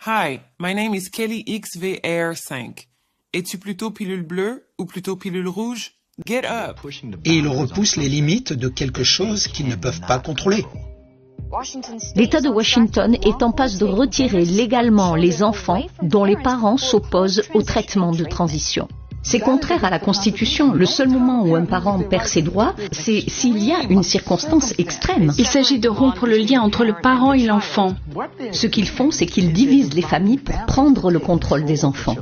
Hi, my name is Kelly XVR5. Es-tu plutôt pilule bleue ou plutôt pilule rouge? Get up! Et il repousse les limites de quelque chose qu'ils ne peuvent pas contrôler. L'État de Washington est en passe de retirer légalement les enfants dont les parents s'opposent au traitement de transition. C'est contraire à la Constitution. Le seul moment où un parent perd ses droits, c'est s'il y a une circonstance extrême. Il s'agit de rompre le lien entre le parent et l'enfant. Ce qu'ils font, c'est qu'ils divisent les familles pour prendre le contrôle des enfants.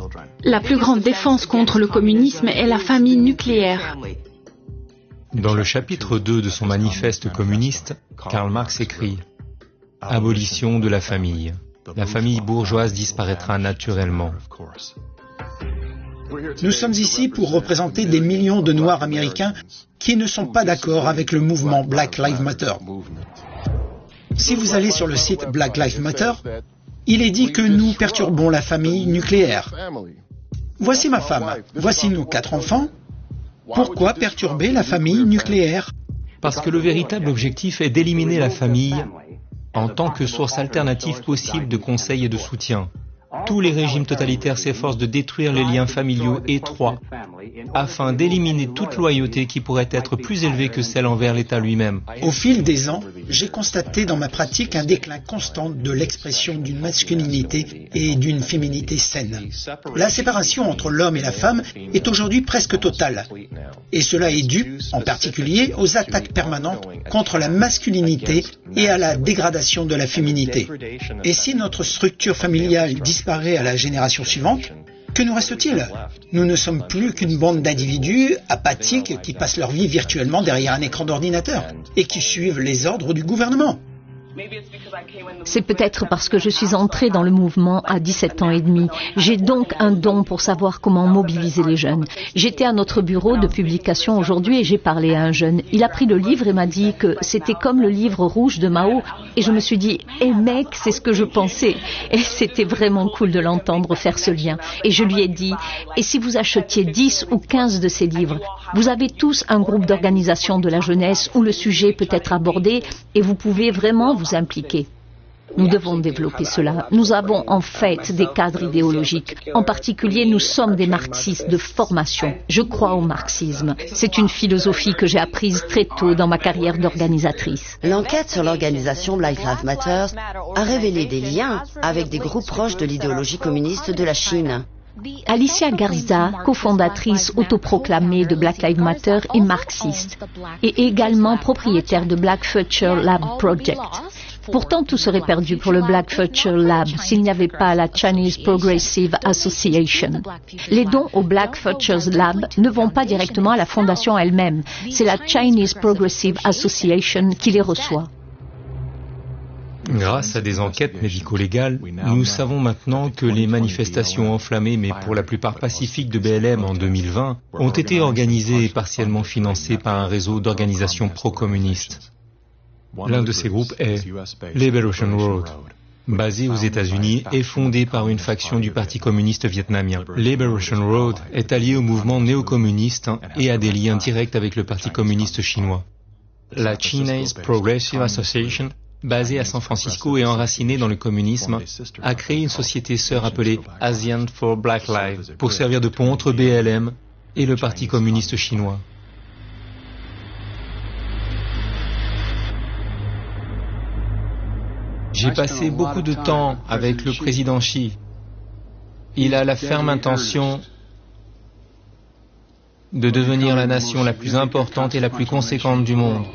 La plus grande défense contre le communisme est la famille nucléaire. Dans le chapitre 2 de son manifeste communiste, Karl Marx écrit « Abolition de la famille. La famille bourgeoise disparaîtra naturellement. » Nous sommes ici pour représenter des millions de Noirs américains qui ne sont pas d'accord avec le mouvement Black Lives Matter. Si vous allez sur le site Black Lives Matter, il est dit que nous perturbons la famille nucléaire. Voici ma femme, voici nos 4 enfants. Pourquoi perturber la famille nucléaire? Parce que le véritable objectif est d'éliminer la famille en tant que source alternative possible de conseils et de soutien. Tous les régimes totalitaires s'efforcent de détruire les liens familiaux étroits afin d'éliminer toute loyauté qui pourrait être plus élevée que celle envers l'État lui-même. Au fil des ans, j'ai constaté dans ma pratique un déclin constant de l'expression d'une masculinité et d'une féminité saine. La séparation entre l'homme et la femme est aujourd'hui presque totale. Et cela est dû, en particulier, aux attaques permanentes contre la masculinité et à la dégradation de la féminité. Et si notre structure familiale disparaît à la génération suivante, que nous reste-t-il? Nous ne sommes plus qu'une bande d'individus apathiques qui passent leur vie virtuellement derrière un écran d'ordinateur et qui suivent les ordres du gouvernement. C'est peut-être parce que je suis entrée dans le mouvement à 17 ans et demi. J'ai donc un don pour savoir comment mobiliser les jeunes. J'étais à notre bureau de publication aujourd'hui et j'ai parlé à un jeune. Il a pris le livre et m'a dit que c'était comme le livre rouge de Mao. Et je me suis dit, mec, c'est ce que je pensais. Et c'était vraiment cool de l'entendre faire ce lien. Et je lui ai dit, et si vous achetiez 10 ou 15 de ces livres? Vous avez tous un groupe d'organisation de la jeunesse où le sujet peut être abordé et vous pouvez vraiment vous impliquer. Nous devons développer cela. Nous avons en fait des cadres idéologiques. En particulier, nous sommes des marxistes de formation. Je crois au marxisme. C'est une philosophie que j'ai apprise très tôt dans ma carrière d'organisatrice. L'enquête sur l'organisation Black Lives Matter a révélé des liens avec des groupes proches de l'idéologie communiste de la Chine. Alicia Garza, cofondatrice autoproclamée de Black Lives Matter, est marxiste et également propriétaire de Black Future Lab Project. Pourtant, tout serait perdu pour le Black Future Lab s'il n'y avait pas la Chinese Progressive Association. Les dons au Black Future Lab ne vont pas directement à la fondation elle-même. C'est la Chinese Progressive Association qui les reçoit. Grâce à des enquêtes médico-légales, nous savons maintenant que les manifestations enflammées, mais pour la plupart pacifiques de BLM en 2020, ont été organisées et partiellement financées par un réseau d'organisations pro-communistes. L'un de ces groupes est Liberation Road, basé aux États-Unis et fondé par une faction du Parti communiste vietnamien. Liberation Road est allié au mouvement néo-communiste et a des liens directs avec le Parti communiste chinois. La Chinese Progressive Association, basée à San Francisco et enracinée dans le communisme, a créé une société sœur appelée ASEAN for Black Lives pour servir de pont entre BLM et le Parti communiste chinois. J'ai passé beaucoup de temps avec le président Xi. Il a la ferme intention de devenir la nation la plus importante et la plus conséquente du monde.